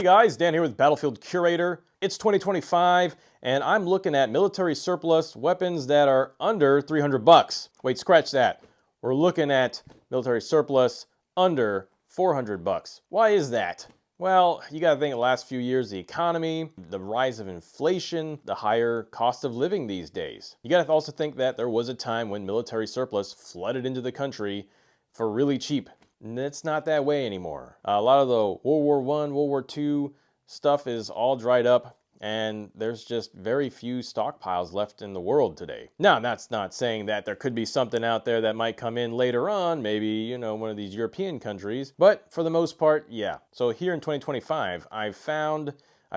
Hey guys, Dan here with Battlefield Curator. It's 2025 and I'm looking at military surplus weapons that are under 300 bucks. Wait, scratch that. We're looking at military surplus under 400 bucks. Why is that? Well, you gotta think the last few years, the economy, the rise of inflation, the higher cost of living these days. You gotta also think that there was a time when military surplus flooded into the country for really cheap. And it's not that way anymore. A lot of the World War I, World War II stuff is all dried up, and there's just very few stockpiles left in the world today. Now, that's not saying that there could be something out there that might come in later on, maybe, you know, one of these European countries, but for the most part, yeah. So here in 2025, I've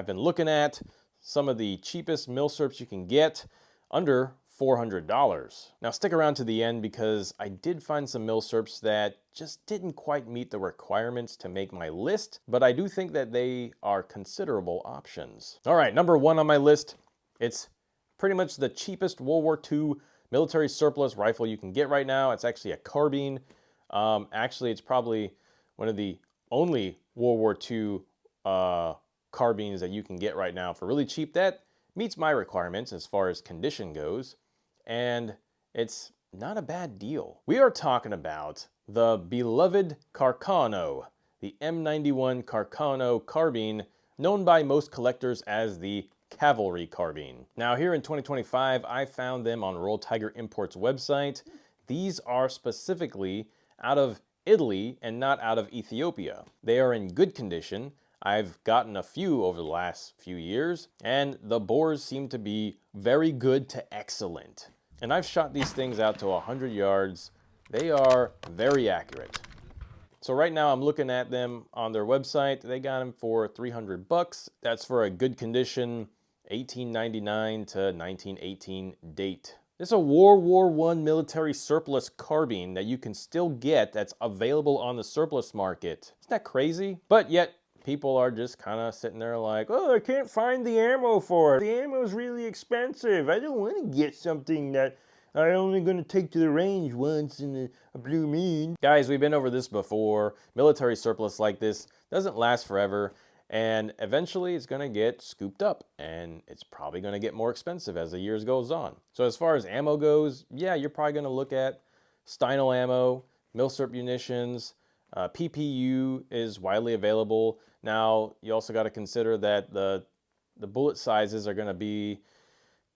been looking at some of the cheapest Milsurps you can get under $400. Now stick around to the end because I did find some Milsurps that just didn't quite meet the requirements to make my list, but I do think that they are considerable options. All right, number one on my list, it's pretty much the cheapest World War II military surplus rifle you can get right now. It's actually a carbine. Actually, it's probably one of the only World War II carbines that you can get right now for really cheap. That meets my requirements as far as condition goes, and it's not a bad deal. We are talking about the beloved Carcano, the M91 Carcano carbine, known by most collectors as the cavalry carbine. Now here in 2025, I found them on Royal Tiger Imports website. These are specifically out of Italy and not out of Ethiopia. They are in good condition. I've gotten a few over the last few years, and the bores seem to be very good to excellent. And I've shot these things out to 100 yards. They are very accurate. So right now I'm looking at them on their website. They got them for 300 bucks. That's for a good condition, 1899 to 1918 date. It's a World War I military surplus carbine that you can still get that's available on the surplus market. Isn't that crazy? But yet, people are just kind of sitting there like, oh, I can't find the ammo for it. The ammo is really expensive. I don't want to get something that I'm only going to take to the range once in a blue moon. Guys, we've been over this before. Military surplus like this doesn't last forever, and eventually it's going to get scooped up, and it's probably going to get more expensive as the years goes on. So as far as ammo goes, yeah, you're probably going to look at Steinel ammo, Milsurp munitions, PPU is widely available. Now, you also got to consider that the bullet sizes are going to be,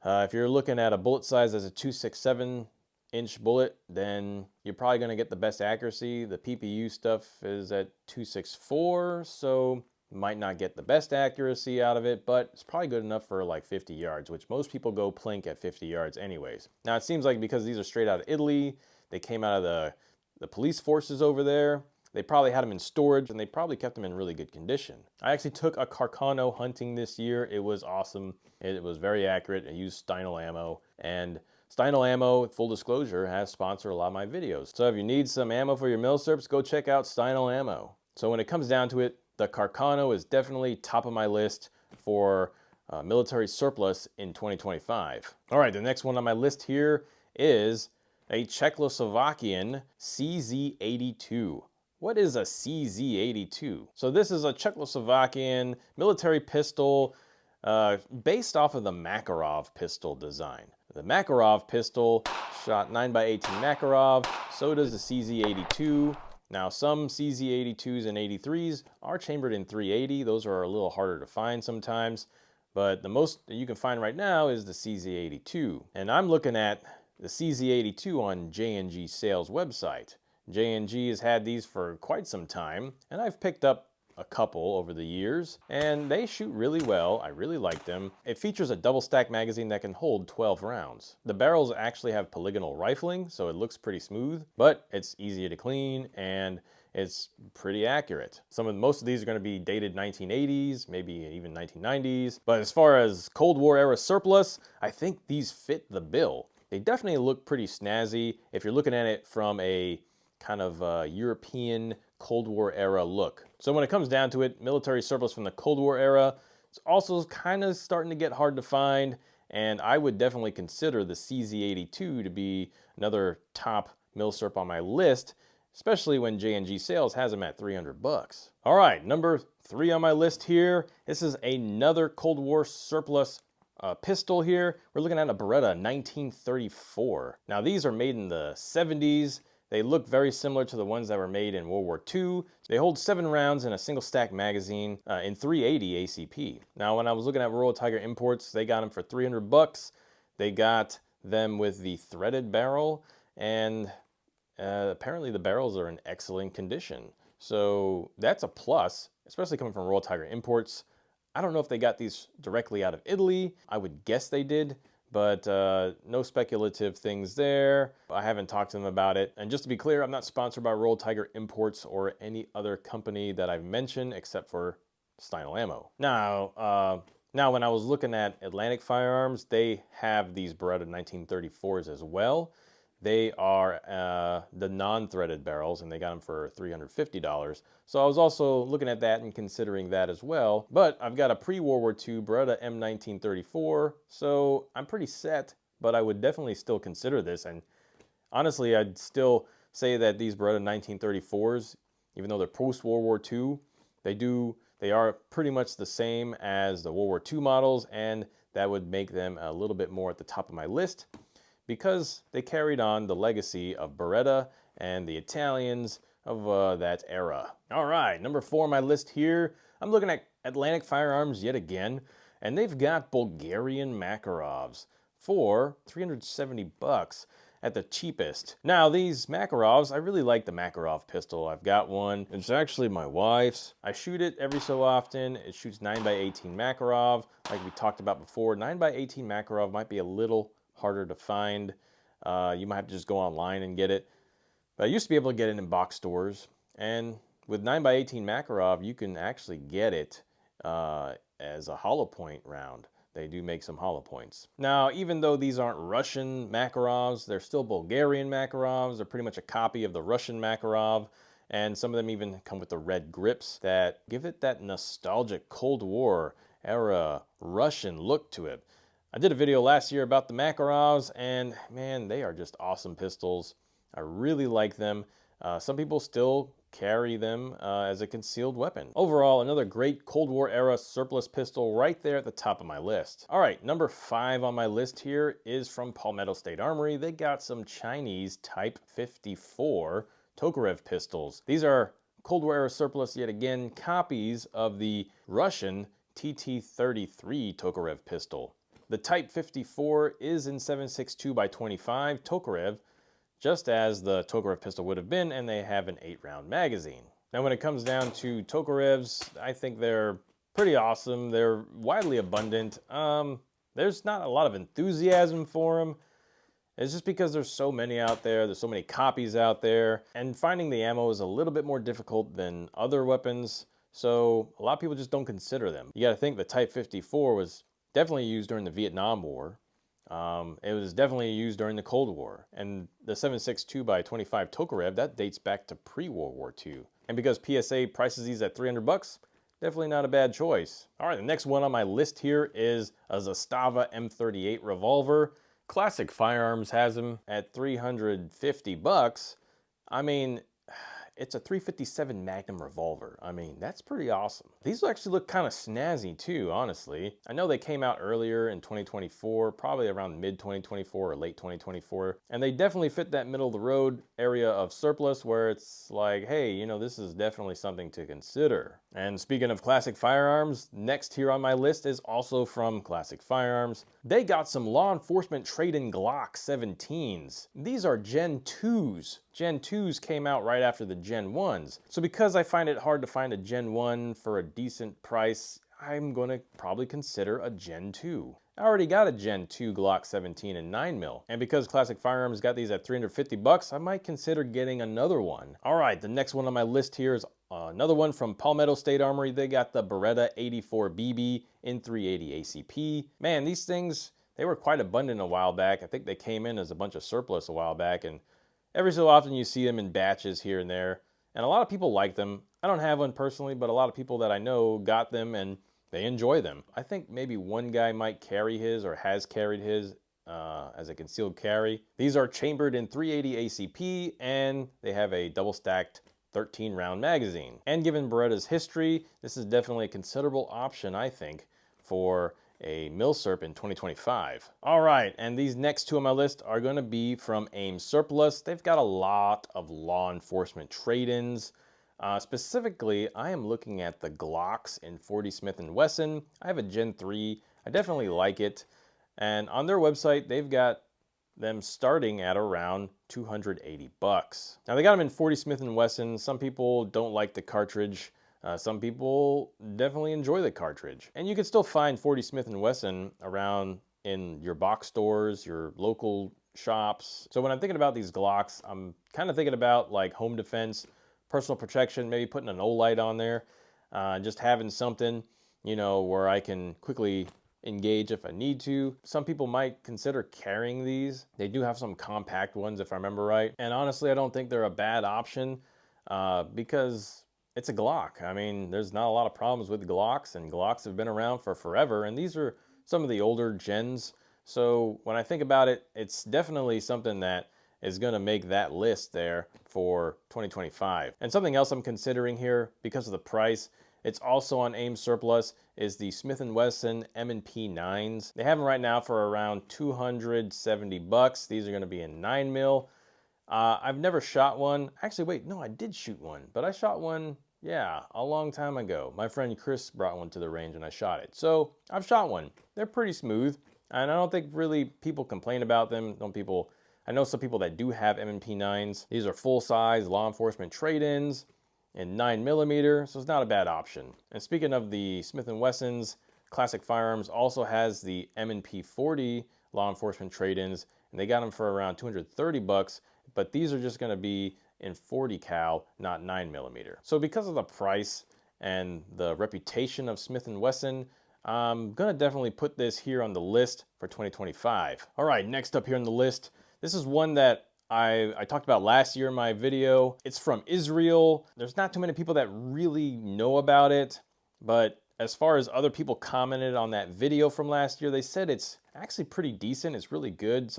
if you're looking at a bullet size as a 267-inch bullet, then you're probably going to get the best accuracy. The PPU stuff is at 264, so you might not get the best accuracy out of it, but it's probably good enough for like 50 yards, which most people go plink at 50 yards anyways. Now, it seems like because these are straight out of Italy, they came out of the police forces over there. They probably had them in storage, and they probably kept them in really good condition. I actually took a Carcano hunting this year. It was awesome. It was very accurate. I used Steinel ammo, and Steinel ammo, full disclosure, has sponsored a lot of my videos. So if you need some ammo for your Milsurps, go check out Steinel ammo. So when it comes down to it, the Carcano is definitely top of my list for military surplus in 2025. All right, the next one on my list here is a Czechoslovakian CZ82. What is a CZ82? So this is a Czechoslovakian military pistol based off of the Makarov pistol design. The Makarov pistol shot 9x18 Makarov, so does the CZ82. Now some CZ82s and 83s are chambered in 380. Those are a little harder to find sometimes, but the most that you can find right now is the CZ82. And I'm looking at the CZ82 on J&G sales website. J&G has had these for quite some time, and I've picked up a couple over the years, and they shoot really well. I really like them. It features a double stack magazine that can hold 12 rounds. The barrels actually have polygonal rifling, so it looks pretty smooth, but it's easy to clean, and it's pretty accurate. Most of these are going to be dated 1980s, maybe even 1990s, but as far as Cold War era surplus, I think these fit the bill. They definitely look pretty snazzy if you're looking at it from a kind of European Cold War era look. So when it comes down to it, military surplus from the Cold War era, it's also kind of starting to get hard to find, and I would definitely consider the CZ82 to be another top Milsurp on my list. especially when J&G Sales has them at 300 bucks. All right, number 3 on my list here. This is another Cold War surplus pistol here. We're looking at a Beretta 1934. Now these are made in the 70s. They look very similar to the ones that were made in World War II. They hold 7 rounds in a single stack magazine in 380 ACP. Now when I was looking at Royal Tiger Imports, they got them for 300 bucks. They got them with the threaded barrel, and apparently the barrels are in excellent condition. So that's a plus, especially coming from Royal Tiger Imports. I don't know if they got these directly out of Italy. I would guess they did, but no speculative things there. I haven't talked to them about it. And just to be clear, I'm not sponsored by Royal Tiger Imports or any other company that I've mentioned except for Steinel Ammo. Now when I was looking at Atlantic Firearms, they have these Beretta 1934s as well. They are the non-threaded barrels, and they got them for $350. So I was also looking at that and considering that as well. But I've got a pre-World War II Beretta M1934, so I'm pretty set, but I would definitely still consider this. And honestly, I'd still say that these Beretta 1934s, even though they're post-World War II, they are pretty much the same as the World War II models, and that would make them a little bit more at the top of my list, because they carried on the legacy of Beretta and the Italians of that era. All right, number 4 on my list here, I'm looking at Atlantic Firearms yet again, and they've got Bulgarian Makarovs for 370 bucks at the cheapest. Now these Makarovs, I really like the Makarov pistol. I've got one. It's actually my wife's. I shoot it every so often. It shoots 9x18 Makarov. Like we talked about before, 9x18 Makarov might be a little harder to find. You might have to just go online and get it. But I used to be able to get it in box stores, and with 9x18 Makarov, you can actually get it as a hollow point round. They do make some hollow points. Now, even though these aren't Russian Makarovs, they're still Bulgarian Makarovs. They're pretty much a copy of the Russian Makarov, and some of them even come with the red grips that give it that nostalgic Cold War era Russian look to it. I did a video last year about the Makarovs, and man, they are just awesome pistols. I really like them. Some people still carry them as a concealed weapon. Overall, another great Cold War era surplus pistol right there at the top of my list. All right, number 5 on my list here is from Palmetto State Armory. They got some Chinese Type 54 Tokarev pistols. These are Cold War era surplus yet again, copies of the Russian TT-33 Tokarev pistol. The Type 54 is in 7.62x25 Tokarev, just as the Tokarev pistol would have been, and they have an 8-round magazine. Now when it comes down to Tokarevs, I think they're pretty awesome. They're widely abundant. There's not a lot of enthusiasm for them. It's just because there's so many out there, there's so many copies out there, and finding the ammo is a little bit more difficult than other weapons, so a lot of people just don't consider them. You gotta think the Type 54 was definitely used during the Vietnam War. It was definitely used during the Cold War. And the 7.62x25 Tokarev, that dates back to pre-World War II. And because PSA prices these at 300 bucks, definitely not a bad choice. All right, the next one on my list here is a Zastava M38 revolver. Classic Firearms has them at 350 bucks. I mean, it's a .357 Magnum revolver. I mean, that's pretty awesome. These actually look kind of snazzy too, honestly. I know they came out earlier in 2024, probably around mid-2024 or late 2024, and they definitely fit that middle-of-the-road area of surplus where it's like, hey, you know, this is definitely something to consider. And speaking of Classic Firearms, next here on my list is also from Classic Firearms. They got some law enforcement trade-in Glock 17s. These are Gen 2s. Gen 2s came out right after the Gen 1s. So because I find it hard to find a Gen 1 for a decent price, I'm going to probably consider a Gen 2. I already got a Gen 2 Glock 17 in 9mm. And because Classic Firearms got these at 350 bucks, I might consider getting another one. All right, the next one on my list here is another one from Palmetto State Armory. They got the Beretta 84 BB in 380 ACP. Man, these things, they were quite abundant a while back. I think they came in as a bunch of surplus a while back, and every so often you see them in batches here and there. And a lot of people like them. I don't have one personally, but a lot of people that I know got them and they enjoy them. I think maybe one guy might carry his or has carried his as a concealed carry. These are chambered in 380 ACP, and they have a double stacked 13 round magazine. And given Beretta's history, this is definitely a considerable option, I think, for a Milsurp in 2025. All right, and these next two on my list are going to be from AIM Surplus. They've got a lot of law enforcement trade-ins. Specifically, I am looking at the Glocks in 40 Smith & Wesson. I have a Gen 3. I definitely like it. And on their website, they've got them starting at around 280 bucks. Now they got them in 40 Smith & Wesson. Some people don't like the cartridge. Some people definitely enjoy the cartridge. And you can still find 40 Smith & Wesson around in your box stores, your local shops. So when I'm thinking about these Glocks, I'm kind of thinking about like home defense, personal protection, maybe putting an Olight on there, just having something, you know, where I can quickly engage if I need to. Some people might consider carrying these. They do have some compact ones if I remember right. And honestly, I don't think they're a bad option because it's a Glock. I mean, there's not a lot of problems with Glocks, and Glocks have been around for forever, and these are some of the older gens. So when I think about it, it's definitely something that is going to make that list there for 2025. And something else I'm considering here because of the price, it's also on AIM Surplus, is the Smith & Wesson M&P 9s. They have them right now for around 270 bucks. These are going to be in 9mm. I've never shot one. Actually, wait, no, I did shoot one, but I shot one, yeah, a long time ago. My friend Chris brought one to the range and I shot it. So I've shot one. They're pretty smooth, and I don't think really people complain about them. I know some people that do have M&P 9s. These are full-size law enforcement trade-ins in 9mm, so it's not a bad option. And speaking of the Smith & Wesson's, Classic Firearms also has the M&P 40 law enforcement trade-ins, and they got them for around 230 bucks, but these are just going to be in 40 cal, not 9mm. So because of the price and the reputation of Smith & Wesson, I'm going to definitely put this here on the list for 2025. All right, next up here on the list, this is one that I talked about last year in my video. It's from Israel. There's not too many people that really know about it, but as far as other people commented on that video from last year, they said it's actually pretty decent. It's really good.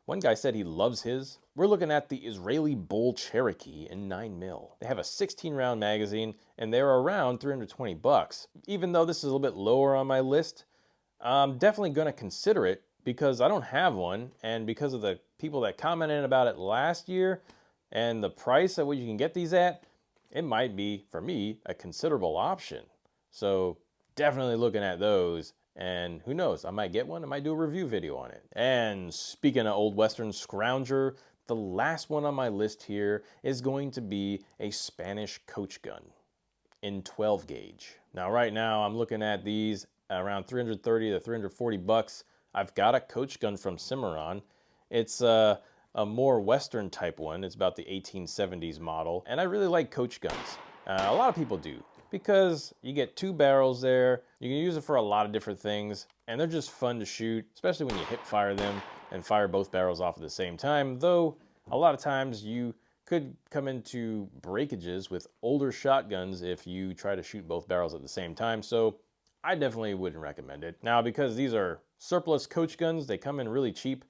One guy said he loves his. We're looking at the Israeli Bull Cherokee in 9mm. They have a 16 round magazine and they're around 320 bucks. Even though this is a little bit lower on my list, I'm definitely going to consider it because I don't have one, and because of the people that commented about it last year and the price at which you can get these at, it might be, for me, a considerable option. So definitely looking at those, and who knows, I might get one, I might do a review video on it. And speaking of Old Western Scrounger, the last one on my list here is going to be a Spanish coach gun in 12 gauge. Now right now I'm looking at these around 330 to 340 bucks. I've got a coach gun from Cimarron. It's a more Western type one. It's about the 1870s model. And I really like coach guns. A lot of people do because you get two barrels there. You can use it for a lot of different things, and they're just fun to shoot, especially when you hip fire them and fire both barrels off at the same time. Though a lot of times you could come into breakages with older shotguns if you try to shoot both barrels at the same time. So I definitely wouldn't recommend it. Now, because these are surplus coach guns, they come in really cheap.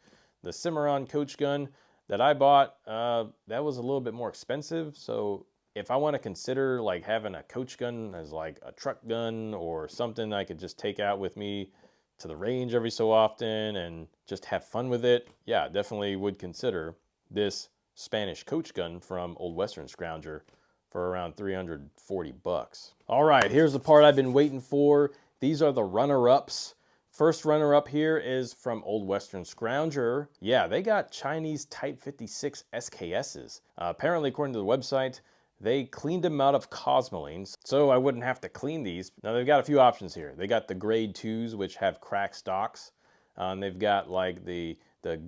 The Cimarron coach gun that I bought, that was a little bit more expensive. So if I want to consider like having a coach gun as like a truck gun or something I could just take out with me to the range every so often and just have fun with it, yeah, definitely would consider this Spanish coach gun from Old Western Scrounger for around 340 bucks. All right, here's the part I've been waiting for. These are the runner-ups. First runner-up here is from Old Western Scrounger. Yeah, they got Chinese Type 56 SKSs. Apparently, according to the website, they cleaned them out of cosmolines, so I wouldn't have to clean these. Now, they've got a few options here. They got the grade 2s, which have cracked stocks. They've got like the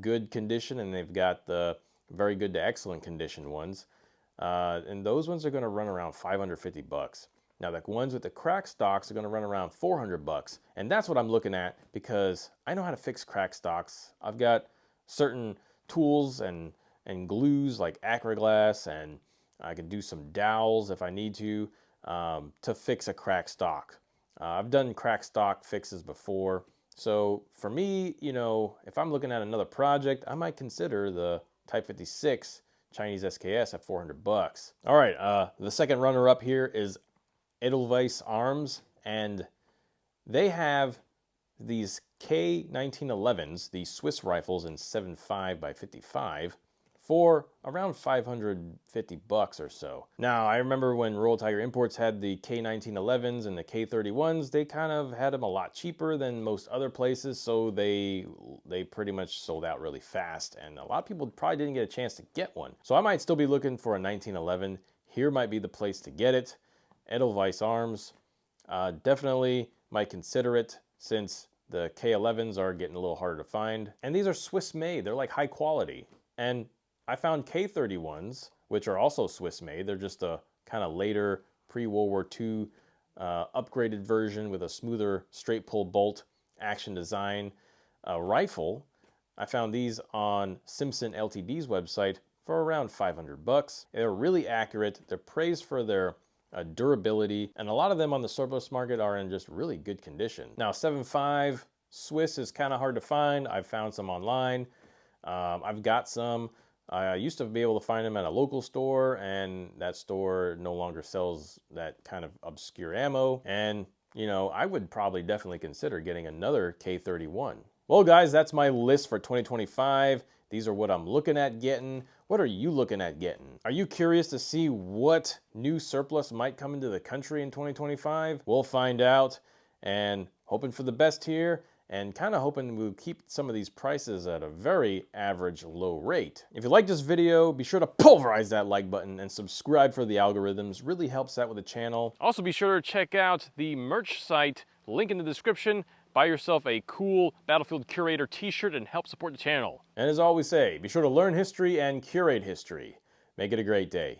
good condition, and they've got the very good to excellent condition ones. And those ones are going to run around 550 bucks. Now the ones with the crack stocks are going to run around 400 bucks. And that's what I'm looking at because I know how to fix crack stocks. I've got certain tools and glues like Acraglass, and I can do some dowels if I need to fix a crack stock. I've done crack stock fixes before. So for me, you know, if I'm looking at another project, I might consider the Type 56 Chinese SKS at 400 bucks. All right, the second runner up here is Edelweiss Arms, and they have these K1911s, these Swiss rifles in 7.5 by 55 for around 550 bucks or so. Now, I remember when Royal Tiger Imports had the K1911s and the K31s, they kind of had them a lot cheaper than most other places, so they pretty much sold out really fast, and a lot of people probably didn't get a chance to get one. So I might still be looking for a 1911. Here might be the place to get it. Edelweiss Arms, definitely might consider it since the K11s are getting a little harder to find. And these are Swiss made, they're like high quality. And I found K31s, which are also Swiss made. They're just a kind of later pre-World War II upgraded version with a smoother straight pull bolt action design rifle. I found these on Simpson Ltd's website for around 500 bucks. They're really accurate. They're praised for their durability, and a lot of them on the surplus market are in just really good condition. Now, 7.5 Swiss is kind of hard to find. I've found some online. I've got some. I used to be able to find them at a local store, and that store no longer sells that kind of obscure ammo. And, you know, I would probably definitely consider getting another K31. Well, guys, that's my list for 2025. These are what I'm looking at getting. What are you looking at getting? Are you curious to see what new surplus might come into the country in 2025? We'll find out, and hoping for the best here, and kind of hoping we'll keep some of these prices at a very average low rate. If you like this video, be sure to pulverize that like button and subscribe for the algorithms. Really helps out with the channel. Also, be sure to check out the merch site, link in the description. Buy yourself a cool Battlefield Curator t-shirt and help support the channel. And as I always say, be sure to learn history and curate history. Make it a great day.